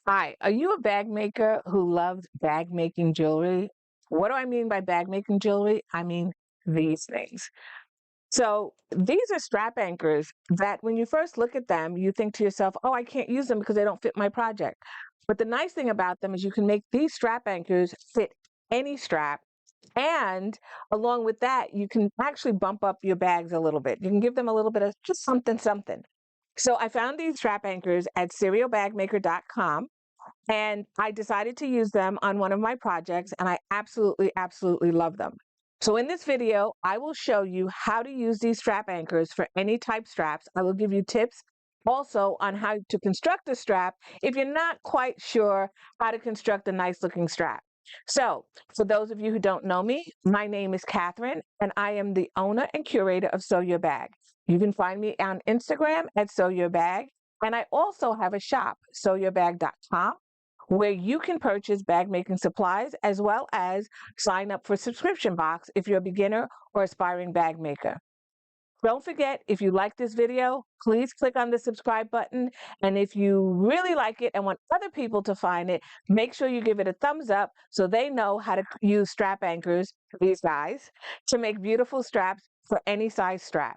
Hi, are you a bag maker who loves bag making jewelry? What do I mean by bag making jewelry? I mean these things. So these are strap anchors that when you first look at them, you think to yourself, oh, I can't use them because they don't fit my project. But the nice thing about them is you can make these strap anchors fit any strap. And along with that, you can actually bump up your bags a little bit. You can give them a little bit of just something, something. So I found these strap anchors at serialbagmaker.com. And I decided to use them on one of my projects, and I absolutely, absolutely love them. So in this video, I will show you how to use these strap anchors for any type straps. I will give you tips also on how to construct a strap if you're not quite sure how to construct a nice looking strap. So for those of you who don't know me, my name is Catherine, and I am the owner and curator of Sew Your Bag. You can find me on Instagram at Sew Your Bag, and I also have a shop, sewyourbag.com, where you can purchase bag making supplies as well as sign up for subscription box if you're a beginner or aspiring bag maker. Don't forget, if you like this video, please click on the subscribe button. And if you really like it and want other people to find it, make sure you give it a thumbs up so they know how to use strap anchors, these guys, to make beautiful straps for any size strap.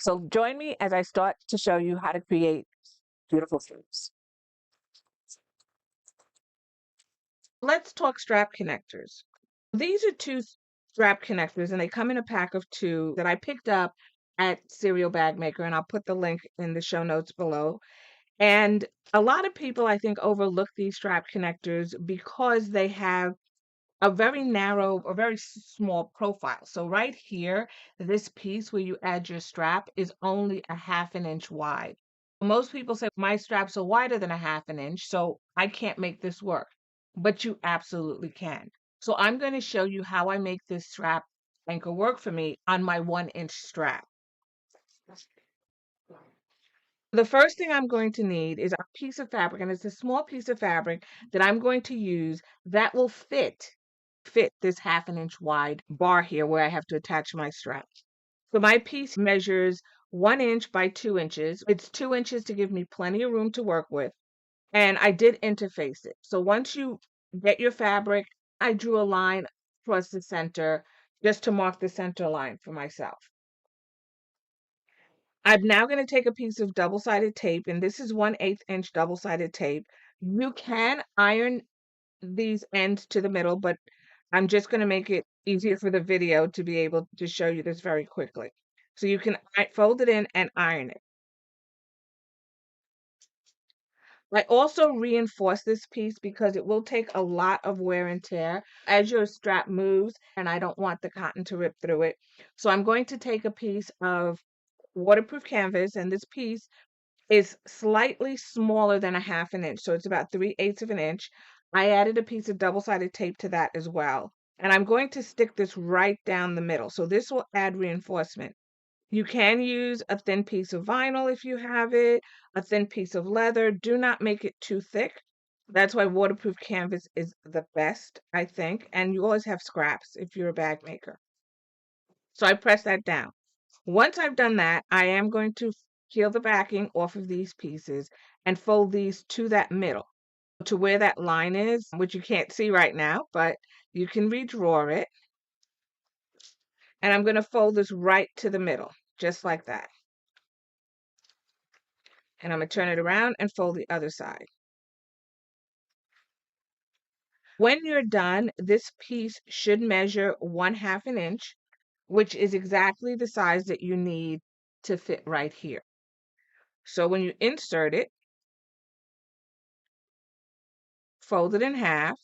So join me as I start to show you how to create beautiful straps. Let's talk strap connectors. These are two strap connectors, and they come in a pack of two that I picked up at Serial Bag Maker, and I'll put the link in the show notes below. And a lot of people, I think, overlook these strap connectors because they have a very narrow or very small profile. So right here, this piece where you add your strap is only a half an inch wide. Most people say my straps are wider than a half an inch, so I can't make this work. But you absolutely can. So I'm going to show you how I make this strap anchor work for me on my 1 inch strap. The first thing I'm going to need is a piece of fabric, and it's a small piece of fabric that I'm going to use that will fit this half an inch wide bar here where I have to attach my strap. So my piece measures 1 inch by 2 inches. It's 2 inches to give me plenty of room to work with. And I did interface it. So once you get your fabric, I drew a line across the center just to mark the center line for myself. I'm now going to take a piece of double-sided tape, and this is 1/8 inch double-sided tape. You can iron these ends to the middle, but I'm just going to make it easier for the video to be able to show you this very quickly. So you can fold it in and iron it. I also reinforce this piece because it will take a lot of wear and tear as your strap moves, and I don't want the cotton to rip through it. So I'm going to take a piece of waterproof canvas, and this piece is slightly smaller than a half an inch, so it's about 3/8 of an inch. I added a piece of double-sided tape to that as well. And I'm going to stick this right down the middle. So this will add reinforcement. You can use a thin piece of vinyl if you have it, a thin piece of leather. Do not make it too thick. That's why waterproof canvas is the best, I think. And you always have scraps if you're a bag maker. So I press that down. Once I've done that, I am going to peel the backing off of these pieces and fold these to that middle, to where that line is, which you can't see right now, but you can redraw it. And I'm going to fold this right to the middle, just like that. And I'm going to turn it around and fold the other side. When you're done, this piece should measure 1/2 an inch, which is exactly the size that you need to fit right here. So when you insert it, fold it in half.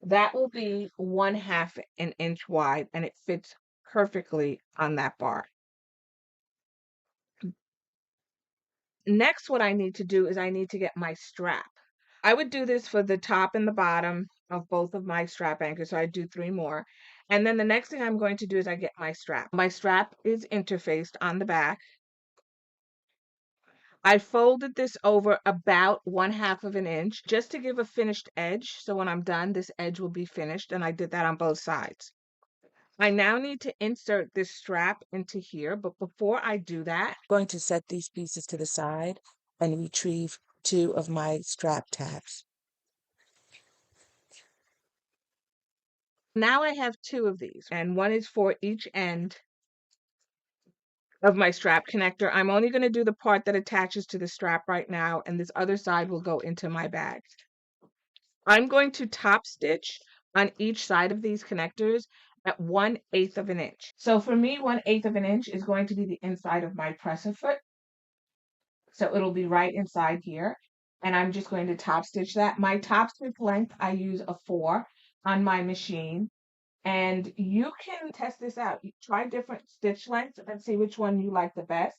That will be 1/2 an inch wide, and it fits perfectly on that bar. Next, what I need to do is I need to get my strap. I would do this for the top and the bottom of both of my strap anchors, so I do 3 more. And then the next thing I'm going to do is I get my strap. My strap is interfaced on the back. I folded this over about 1/2 of an inch just to give a finished edge. So when I'm done, this edge will be finished, and I did that on both sides. I now need to insert this strap into here, but before I do that, I'm going to set these pieces to the side and retrieve two of my strap tabs. Now I have two of these, and one is for each end of my strap connector. I'm only going to do the part that attaches to the strap right now, and this other side will go into my bag. I'm going to top stitch on each side of these connectors at 1/8 of an inch. So for me, 1/8 of an inch is going to be the inside of my presser foot. So it'll be right inside here. And I'm just going to top stitch that. My top stitch length, I use a 4 on my machine. And you can test this out. You try different stitch lengths and see which one you like the best.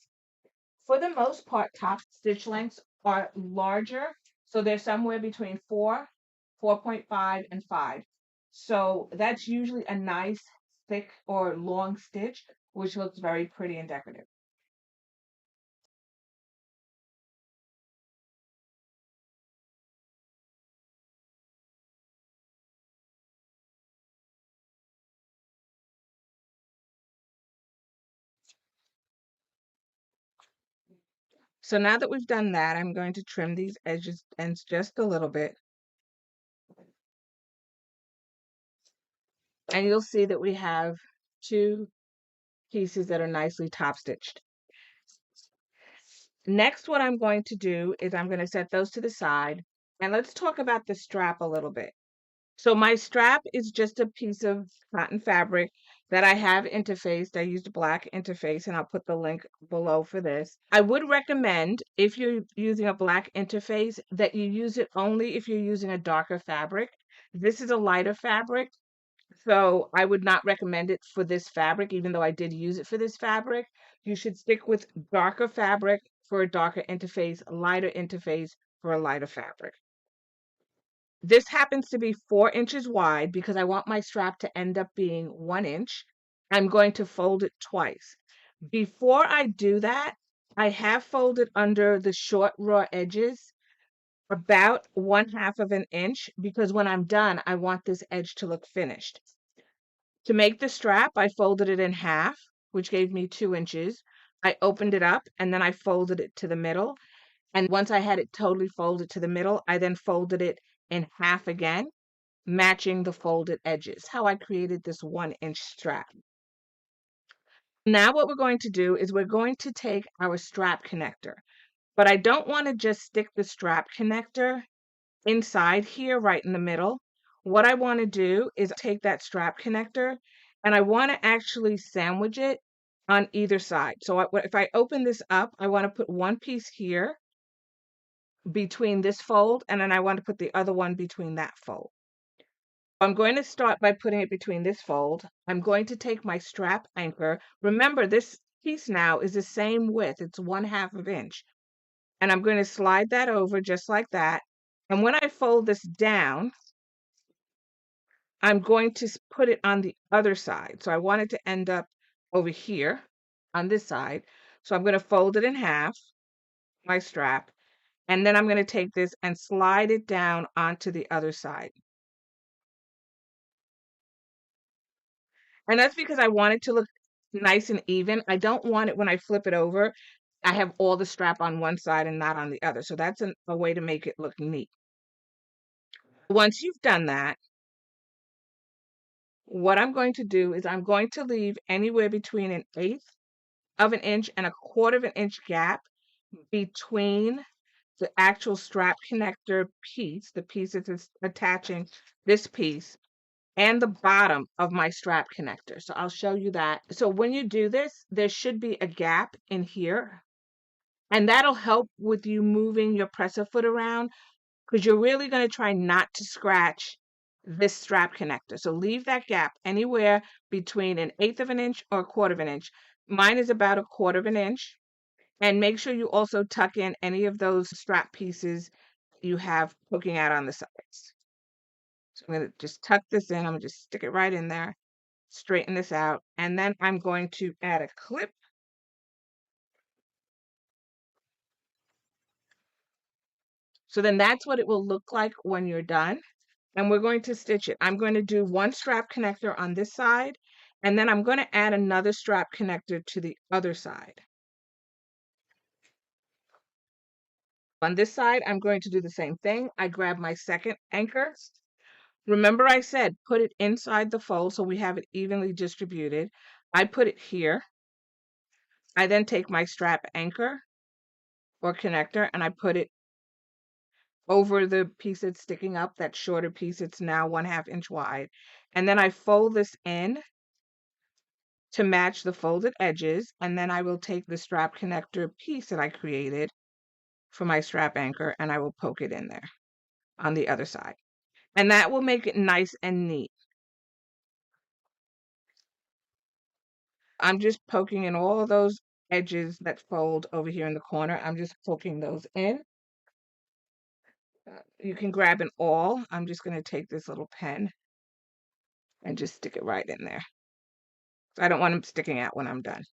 For the most part, top stitch lengths are larger. So they're somewhere between 4, 4.5, and 5. So that's usually a nice thick or long stitch, which looks very pretty and decorative. So now that we've done that, I'm going to trim these edges ends just a little bit. And you'll see that we have two pieces that are nicely top stitched. Next, what I'm going to do is I'm going to set those to the side. And let's talk about the strap a little bit. So my strap is just a piece of cotton fabric that I have interfaced. I used black interface, and I'll put the link below for this. I would recommend, if you're using a black interface, that you use it only if you're using a darker fabric. This is a lighter fabric, so I would not recommend it for this fabric, even though I did use it for this fabric. You should stick with darker fabric for a darker interface, lighter interface for a lighter fabric. This happens to be 4 inches wide because I want my strap to end up being 1 inch. I'm going to fold it twice. Before I do that, I have folded under the short raw edges about 1/2 of an inch because when I'm done, I want this edge to look finished. To make the strap, I folded it in half, which gave me 2 inches. I opened it up and then I folded it to the middle. And once I had it totally folded to the middle, I then folded it in half again, matching the folded edges. How I created this 1-inch strap. Now what we're going to do is we're going to take our strap connector, but I don't want to just stick the strap connector inside here right in the middle. What I want to do is take that strap connector and I want to actually sandwich it on either side. So if I open this up, I want to put one piece here between this fold, and then I want to put the other one between that fold. I'm going to start by putting it between this fold. I'm going to take my strap anchor. Remember, this piece now is the same width. It's 1/2 of an inch. And I'm going to slide that over just like that. And when I fold this down, I'm going to put it on the other side. So I want it to end up over here on this side. So I'm going to fold it in half, my strap, and then I'm going to take this and slide it down onto the other side. And that's because I want it to look nice and even. I don't want it when I flip it over, I have all the strap on one side and not on the other. So that's a way to make it look neat. Once you've done that, what I'm going to do is I'm going to leave anywhere between 1/8 of an inch and 1/4 of an inch gap between the actual strap connector piece, the piece that's attaching this piece, and the bottom of my strap connector. So I'll show you that. So when you do this, there should be a gap in here, and that'll help with you moving your presser foot around because you're really going to try not to scratch this strap connector. So leave that gap anywhere between 1/8 of an inch or 1/4 of an inch. Mine is about 1/4 of an inch. And make sure you also tuck in any of those strap pieces you have poking out on the sides. So I'm going to just tuck this in. I'm going to just stick it right in there, straighten this out, and then I'm going to add a clip. So then that's what it will look like when you're done. And we're going to stitch it. I'm going to do one strap connector on this side And then I'm going to add another strap connector to the other side. On this side, I'm going to do the same thing. I grab my second anchor. Remember I said put it inside the fold so we have it evenly distributed. I put it here. I then take my strap anchor or connector and I put it over the piece that's sticking up, that shorter piece. It's now 1/2 inch wide. And then I fold this in to match the folded edges. And then I will take the strap connector piece that I created for my strap anchor and I will poke it in there on the other side. And that will make it nice and neat. I'm just poking in all of those edges that fold over here in the corner. I'm just poking those in. You can grab an awl. I'm just going to take this little pen and just stick it right in there. I don't want them sticking out when I'm done.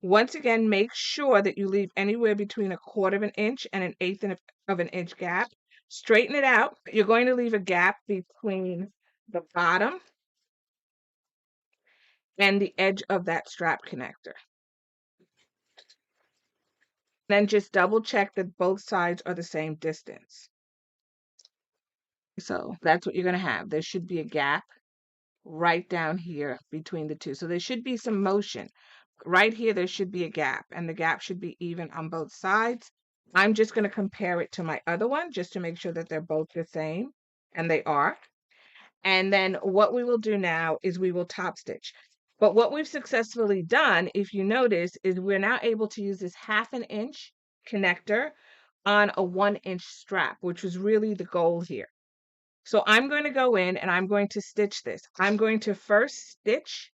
Once again, make sure that you leave anywhere between 1/4 of an inch and 1/8 of an inch gap. Straighten it out. You're going to leave a gap between the bottom and the edge of that strap connector. Then just double check that both sides are the same distance. So that's what you're going to have. There should be a gap right down here between the two. So there should be some motion. Right here, there should be a gap, and the gap should be even on both sides. I'm just going to compare it to my other one just to make sure that they're both the same, and they are. And then what we will do now is we will top stitch. But what we've successfully done, if you notice, is we're now able to use this 1/2 inch connector on a 1-inch strap, which was really the goal here. So I'm going to go in and I'm going to stitch this. I'm going to first stitch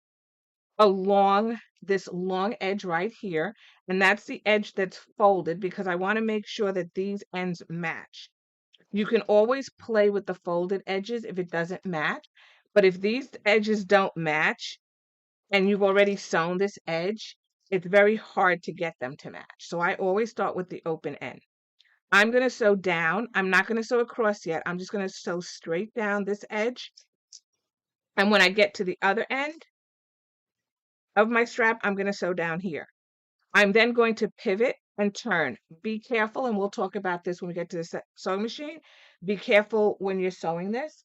along this long edge right here, and that's the edge that's folded because I want to make sure that these ends match. You can always play with the folded edges if it doesn't match, but if these edges don't match and you've already sewn this edge, it's very hard to get them to match. So I always start with the open end. I'm going to sew down. I'm not going to sew across yet. I'm just going to sew straight down this edge. And when I get to the other end of my strap, I'm going to sew down here. I'm then going to pivot and turn. Be careful, and we'll talk about this when we get to the sewing machine. Be careful when you're sewing this.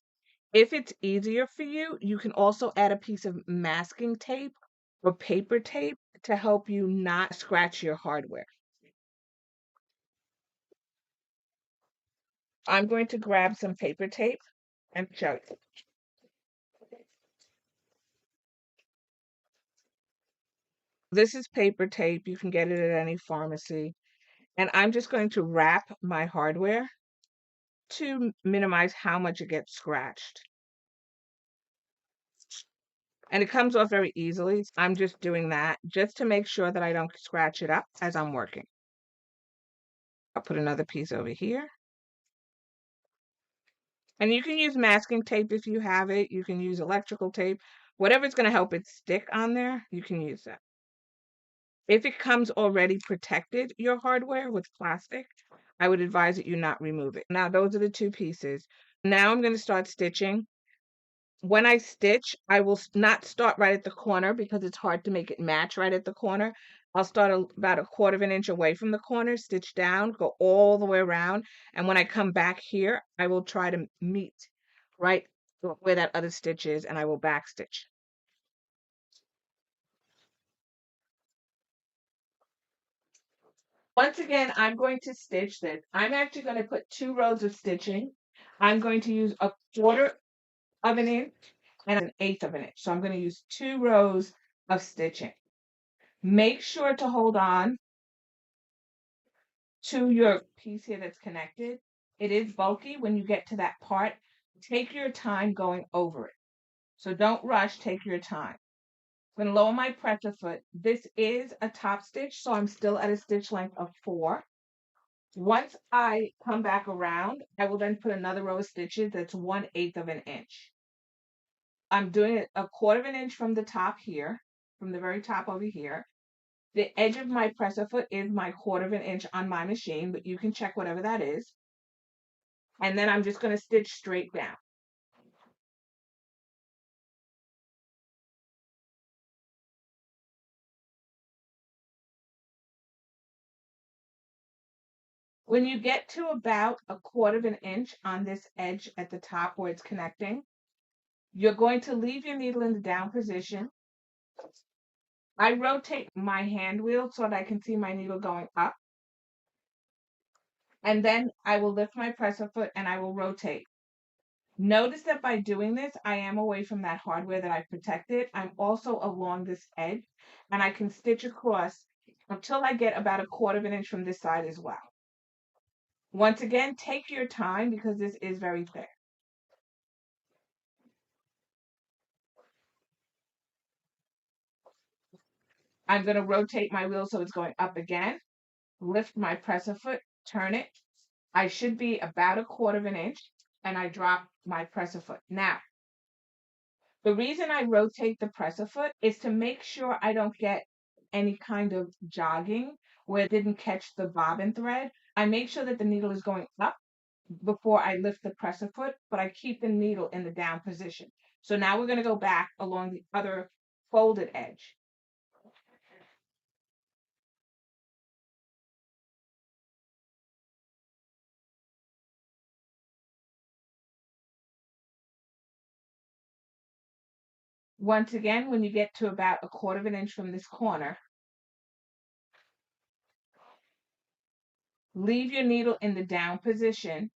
If it's easier for you, you can also add a piece of masking tape or paper tape to help you not scratch your hardware. I'm going to grab some paper tape and show you. This is paper tape. You can get it at any pharmacy. And I'm just going to wrap my hardware to minimize how much it gets scratched. And it comes off very easily. I'm just doing that just to make sure that I don't scratch it up as I'm working. I'll put another piece over here. And you can use masking tape if you have it. You can use electrical tape. Whatever's going to help it stick on there, you can use that. If it comes already protected, your hardware with plastic, I would advise that you not remove it. Now, those are the two pieces. Now I'm going to start stitching. When I stitch, I will not start right at the corner because it's hard to make it match right at the corner. I'll start about 1/4 of an inch away from the corner, stitch down, go all the way around. And when I come back here, I will try to meet right where that other stitch is, and I will back stitch. Once again, I'm going to stitch this. I'm actually going to put 2 rows of stitching. I'm going to use 1/4 of an inch and 1/8 of an inch. So I'm going to use 2 rows of stitching. Make sure to hold on to your piece here that's connected. It is bulky when you get to that part. Take your time going over it. So don't rush, take your time. I'm going to lower my presser foot. This is a top stitch, so I'm still at a stitch length of 4. Once I come back around, I will then put another row of stitches that's 1/8 of an inch. I'm doing it 1/4 of an inch from the top here, from the very top over here. The edge of my presser foot is my 1/4 of an inch on my machine, but you can check whatever that is. And then I'm just going to stitch straight down. When you get to about 1/4 of an inch on this edge at the top where it's connecting, you're going to leave your needle in the down position. I rotate my hand wheel so that I can see my needle going up. And then I will lift my presser foot and I will rotate. Notice that by doing this, I am away from that hardware that I protected. I'm also along this edge and I can stitch across until I get about 1/4 of an inch from this side as well. Once again, take your time because this is very thick. I'm going to rotate my wheel so it's going up again, lift my presser foot, turn it. I should be about 1/4 of an inch and I drop my presser foot. Now, the reason I rotate the presser foot is to make sure I don't get any kind of jogging where it didn't catch the bobbin thread. I make sure that the needle is going up before I lift the presser foot, but I keep the needle in the down position. So now we're going to go back along the other folded edge. Once again, when you get to about 1/4 of an inch from this corner, leave your needle in the down position,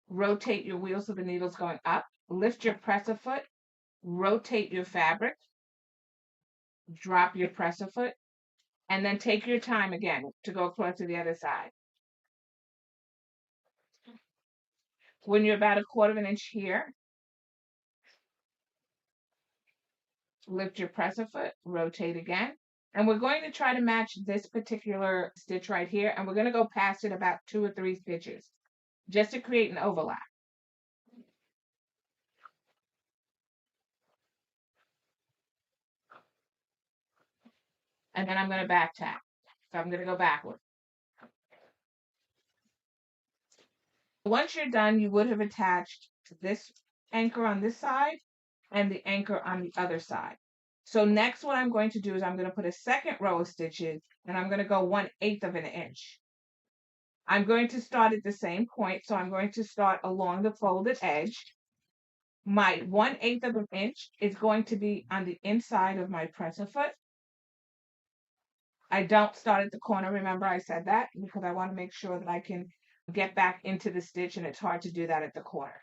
rotate your wheel so the needle's going up, lift your presser foot, rotate your fabric, drop your presser foot, and then take your time again to go across to the other side. When you're about 1/4 of an inch here, lift your presser foot, rotate again. And we're going to try to match this particular stitch right here, and we're going to go past it about 2 or 3 stitches just to create an overlap. And then I'm going to back tack. So I'm going to go backward. Once you're done, you would have attached this anchor on this side and the anchor on the other side. So next what I'm going to do is I'm going to put a second row of stitches and I'm going to go 1/8 of an inch. I'm going to start at the same point. So I'm going to start along the folded edge. My 1/8 of an inch is going to be on the inside of my presser foot. I don't start at the corner. Remember I said that because I want to make sure that I can get back into the stitch and it's hard to do that at the corner.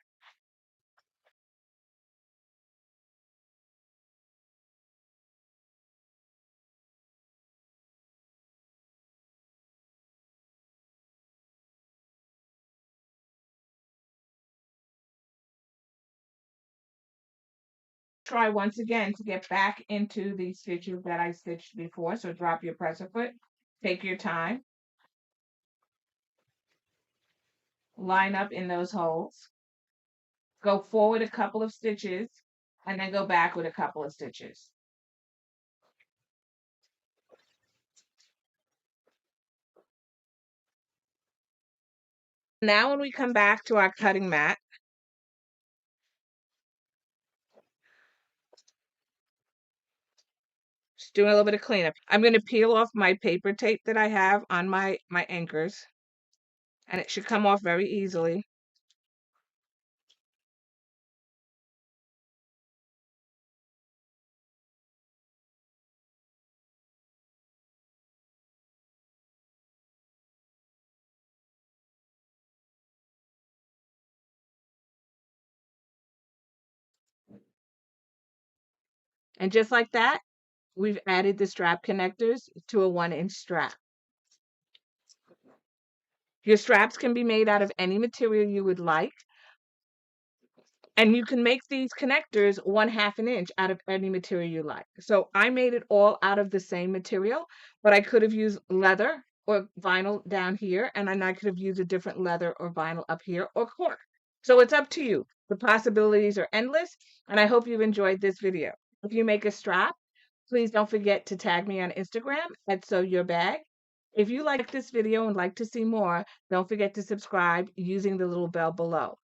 Try once again to get back into the stitches that I stitched before. So drop your presser foot, take your time, line up in those holes, go forward a couple of stitches, and then go back with a couple of stitches. Now when we come back to our cutting mat, just doing a little bit of cleanup. I'm going to peel off my paper tape that I have on my anchors, and it should come off very easily. And just like that, we've added the strap connectors to a 1-inch strap. Your straps can be made out of any material you would like. And you can make these connectors 1/2 an inch out of any material you like. So I made it all out of the same material, but I could have used leather or vinyl down here, and then I could have used a different leather or vinyl up here or cork. So it's up to you. The possibilities are endless, and I hope you've enjoyed this video. If you make a strap, please don't forget to tag me on Instagram at Sew Your Bag. If you like this video and like to see more, don't forget to subscribe using the little bell below.